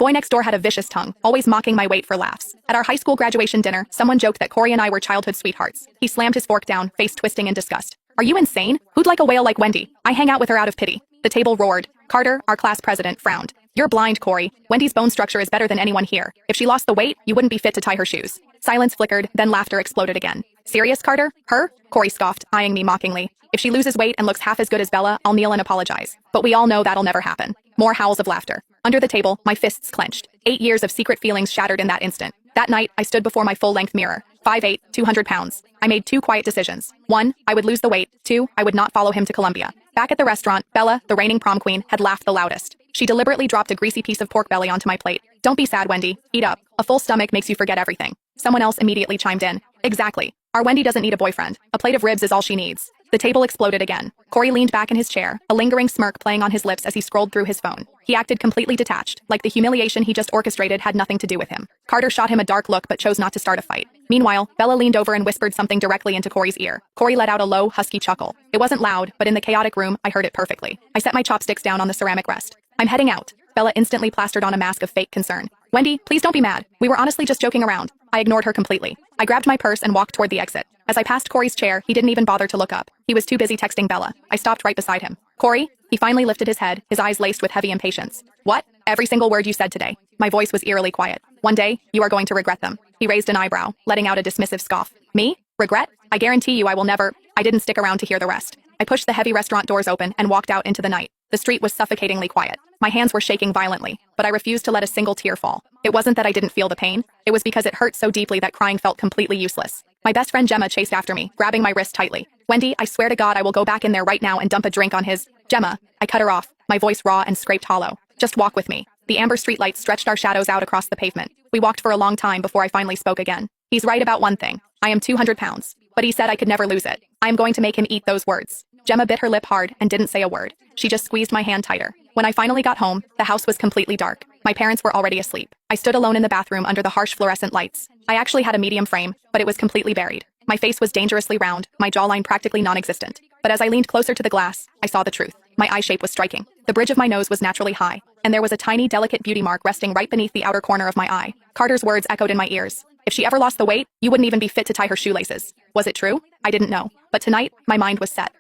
Boy next door had a vicious tongue, always mocking my weight for laughs. At our high school graduation dinner, someone joked that Corey and I were childhood sweethearts. He slammed his fork down, face twisting in disgust. Are you insane? Who'd like a whale like Wendy? I hang out with her out of pity. The table roared. Carter, our class president, frowned. You're blind, Corey. Wendy's bone structure is better than anyone here. If she lost the weight, you wouldn't be fit to tie her shoes. Silence flickered, then laughter exploded again. Serious, Carter? Her? Corey scoffed, eyeing me mockingly. If she loses weight and looks half as good as Bella, I'll kneel and apologize. But we all know that'll never happen. More howls of laughter. Under the table, my fists clenched. 8 years of secret feelings shattered in that instant. That night, I stood before my full-length mirror. 5'8", 200 pounds. I made 2 quiet decisions. 1, I would lose the weight. 2, I would not follow him to Colombia. Back at the restaurant, Bella, the reigning prom queen, had laughed the loudest. She deliberately dropped a greasy piece of pork belly onto my plate. Don't be sad, Wendy. Eat up. A full stomach makes you forget everything. Someone else immediately chimed in. Exactly. Our Wendy doesn't need a boyfriend. A plate of ribs is all she needs. The table exploded again. Corey leaned back in his chair, a lingering smirk playing on his lips as he scrolled through his phone. He acted completely detached, like the humiliation he just orchestrated had nothing to do with him. Carter shot him a dark look but chose not to start a fight. Meanwhile, Bella leaned over and whispered something directly into Corey's ear. Corey let out a low, husky chuckle. It wasn't loud, but in the chaotic room, I heard it perfectly. I set my chopsticks down on the ceramic rest. I'm heading out. Bella instantly plastered on a mask of fake concern. Wendy, please don't be mad. We were honestly just joking around. I ignored her completely. I grabbed my purse and walked toward the exit. As I passed Corey's chair, he didn't even bother to look up. He was too busy texting Bella. I stopped right beside him. Corey? He finally lifted his head, his eyes laced with heavy impatience. What? Every single word you said today. My voice was eerily quiet. One day, you are going to regret them. He raised an eyebrow, letting out a dismissive scoff. Me? Regret? I guarantee you I will never. I didn't stick around to hear the rest. I pushed the heavy restaurant doors open and walked out into the night. The street was suffocatingly quiet. My hands were shaking violently, but I refused to let a single tear fall. It wasn't that I didn't feel the pain. It was because it hurt so deeply that crying felt completely useless. My best friend Gemma chased after me, grabbing my wrist tightly. Wendy, I swear to God I will go back in there right now and dump a drink on his... Gemma. I cut her off, my voice raw and scraped hollow. Just walk with me. The amber streetlights stretched our shadows out across the pavement. We walked for a long time before I finally spoke again. He's right about one thing. I am 200 pounds. But he said I could never lose it. I am going to make him eat those words. Gemma bit her lip hard and didn't say a word. She just squeezed my hand tighter. When I finally got home, the house was completely dark. My parents were already asleep. I stood alone in the bathroom under the harsh fluorescent lights. I actually had a medium frame, but it was completely buried. My face was dangerously round, my jawline practically non-existent. But as I leaned closer to the glass, I saw the truth. My eye shape was striking. The bridge of my nose was naturally high, and there was a tiny, delicate beauty mark resting right beneath the outer corner of my eye. Carter's words echoed in my ears. If she ever lost the weight, you wouldn't even be fit to tie her shoelaces. Was it true? I didn't know. But tonight, my mind was set.